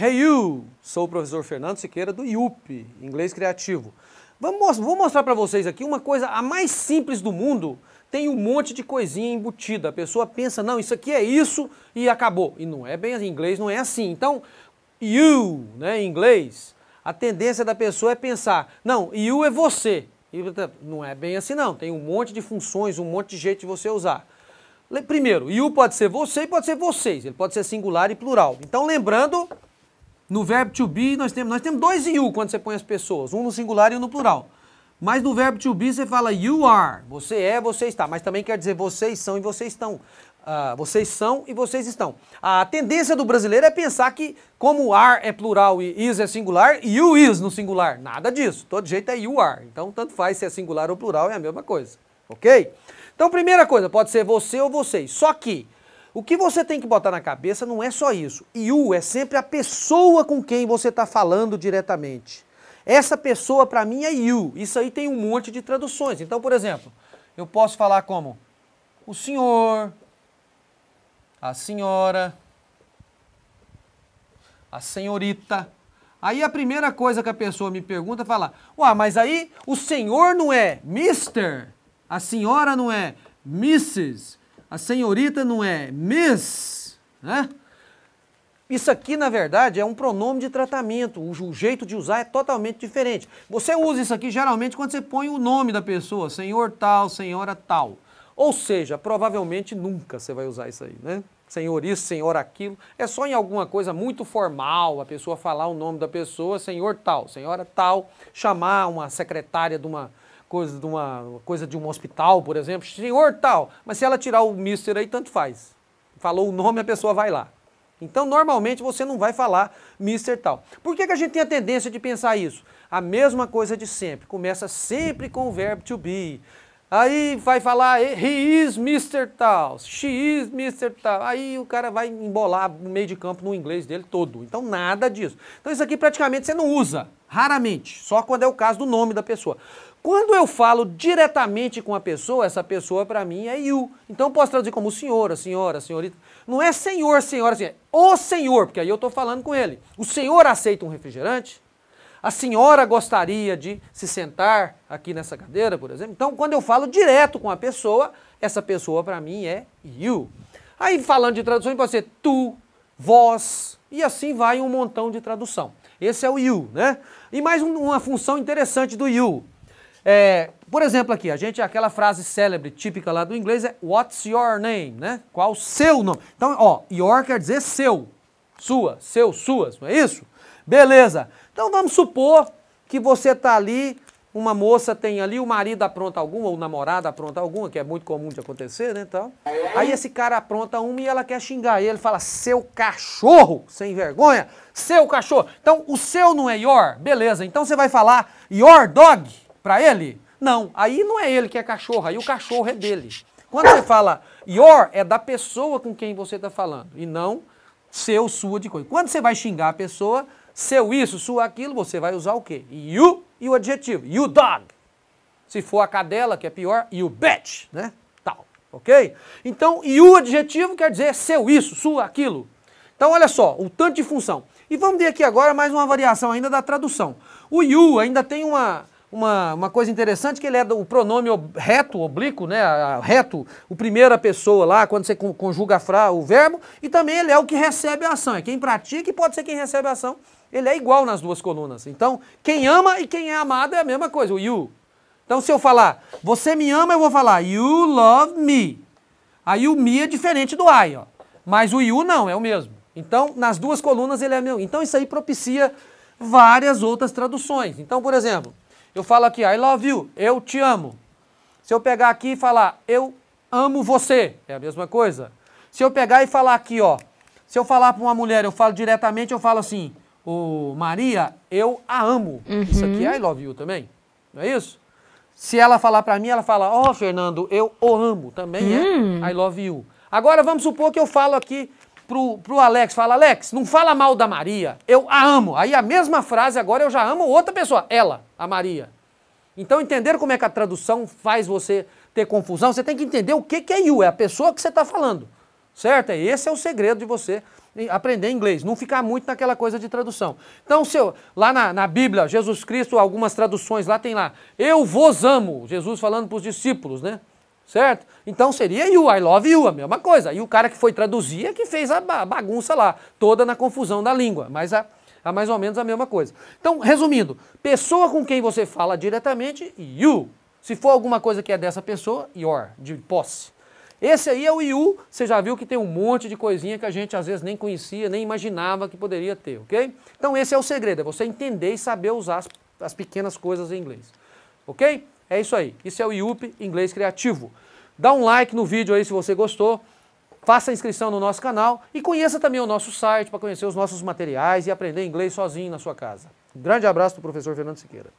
Hey you! Sou o professor Fernando Siqueira do IUP, Inglês Criativo. Vou mostrar para vocês aqui uma coisa, a mais simples do mundo, tem um monte de coisinha embutida. A pessoa pensa, não, isso aqui é isso e acabou. E não é bem assim, em inglês não é assim. Então, you, né, em inglês, a tendência da pessoa é pensar, não, you é você. E não é bem assim não, tem um monte de funções, um monte de jeito de você usar. Primeiro, you pode ser você e pode ser vocês, ele pode ser singular e plural. Então, lembrando, no verbo to be nós temos dois you quando você põe as pessoas, um no singular e um no plural. Mas no verbo to be você fala you are, você é, você está, mas também quer dizer vocês são e vocês estão. Vocês são e vocês estão. A tendência do brasileiro é pensar que como are é plural e is é singular, you is no singular. Nada disso, todo jeito é you are. Então tanto faz se é singular ou plural, é a mesma coisa, ok? Então primeira coisa, pode ser você ou vocês, só que o que você tem que botar na cabeça não é só isso. You é sempre a pessoa com quem você está falando diretamente. Essa pessoa para mim é you. Isso aí tem um monte de traduções. Então, por exemplo, eu posso falar como o senhor, a senhora, a senhorita. Aí a primeira coisa que a pessoa me pergunta é falar, ué, mas aí o senhor não é Mr., a senhora não é Mrs., a senhorita não é Miss, né? Isso aqui, na verdade, é um pronome de tratamento, o jeito de usar é totalmente diferente. Você usa isso aqui geralmente quando você põe o nome da pessoa, senhor tal, senhora tal. Ou seja, provavelmente nunca você vai usar isso aí, né? Senhor isso, senhor aquilo. É só em alguma coisa muito formal, a pessoa falar o nome da pessoa, senhor tal, senhora tal, chamar uma secretária de uma coisa de um hospital, por exemplo, senhor tal, mas se ela tirar o mister aí, tanto faz. Falou o nome, a pessoa vai lá. Então, normalmente, você não vai falar mister tal. Por que a gente tem a tendência de pensar isso? A mesma coisa de sempre, começa sempre com o verbo to be. Aí vai falar, he is Mr. tal, she is Mr. tal. Aí o cara vai embolar no meio de campo no inglês dele todo. Então, nada disso. Então, isso aqui praticamente você não usa, raramente, só quando é o caso do nome da pessoa. Quando eu falo diretamente com a pessoa, essa pessoa para mim é you. Então eu posso traduzir como senhor, a senhora, a senhorita. Não é senhor, senhora, assim, é o senhor, porque aí eu estou falando com ele. O senhor aceita um refrigerante? A senhora gostaria de se sentar aqui nessa cadeira, por exemplo? Então quando eu falo direto com a pessoa, essa pessoa para mim é you. Aí falando de tradução pode ser tu, vós, e assim vai um montão de tradução. Esse é o you, né? E mais uma função interessante do you. Por exemplo aqui, aquela frase célebre, típica lá do inglês é what's your name, né? Qual o seu nome? Então, ó, your quer dizer seu, sua, seu, suas, não é isso? Beleza. Então vamos supor que você tá ali, uma moça tem ali, o marido apronta alguma, ou o namorado apronta alguma, que é muito comum de acontecer, né, então. Aí esse cara apronta uma e ela quer xingar ele, fala, seu cachorro, sem vergonha, seu cachorro. Então, o seu não é your, beleza, então você vai falar your dog para ele? Não, aí não é ele que é cachorro, aí o cachorro é dele. Quando você fala your, é da pessoa com quem você está falando, e não seu, sua de coisa. Quando você vai xingar a pessoa, seu isso, sua aquilo, você vai usar o quê? You e o adjetivo, you dog. Se for a cadela, que é pior, you bitch, né? Tal, ok? Então, you adjetivo quer dizer seu isso, sua aquilo. Então, olha só, o tanto de função. E vamos ver aqui agora mais uma variação ainda da tradução. O you ainda tem uma coisa interessante, que ele é do pronome reto, oblíquo, né? Reto, o primeira pessoa lá, quando você conjuga o verbo, e também ele é o que recebe a ação. É quem pratica e pode ser quem recebe a ação. Ele é igual nas duas colunas. Então, quem ama e quem é amado é a mesma coisa, o you. Então, se eu falar, você me ama, eu vou falar, you love me. Aí o me é diferente do I, ó. Mas o you não, é o mesmo. Então, nas duas colunas ele é o mesmo. Então, isso aí propicia várias outras traduções. Então, por exemplo, eu falo aqui, I love you, eu te amo. Se eu pegar aqui e falar, eu amo você, é a mesma coisa. Se eu pegar e falar aqui, ó, se eu falar para uma mulher, eu falo diretamente, eu falo assim, ô Maria, eu a amo. Isso aqui é I love you também, não é isso? Se ela falar para mim, ela fala, ó Fernando, eu o amo, também é I love you. Agora vamos supor que eu falo aqui pro Alex, fala, Alex, não fala mal da Maria, eu a amo. Aí a mesma frase agora eu já amo outra pessoa, ela, a Maria. Então entender como é que a tradução faz você ter confusão, você tem que entender o que é you, é a pessoa que você está falando, certo? Esse é o segredo de você aprender inglês, não ficar muito naquela coisa de tradução. Então, lá na Bíblia, Jesus Cristo, algumas traduções lá tem lá, eu vos amo, Jesus falando para os discípulos, né? Certo? Então seria you, I love you, a mesma coisa. E o cara que foi traduzir é que fez a bagunça lá, toda na confusão da língua, mas mais ou menos a mesma coisa. Então, resumindo, pessoa com quem você fala diretamente, you. Se for alguma coisa que é dessa pessoa, your, de posse. Esse aí é o you, você já viu que tem um monte de coisinha que a gente às vezes nem conhecia, nem imaginava que poderia ter, ok? Então esse é o segredo, é você entender e saber usar as pequenas coisas em inglês, ok? É isso aí, isso é o IUP Inglês Criativo. Dá um like no vídeo aí se você gostou, faça a inscrição no nosso canal e conheça também o nosso site para conhecer os nossos materiais e aprender inglês sozinho na sua casa. Um grande abraço do professor Fernando Siqueira.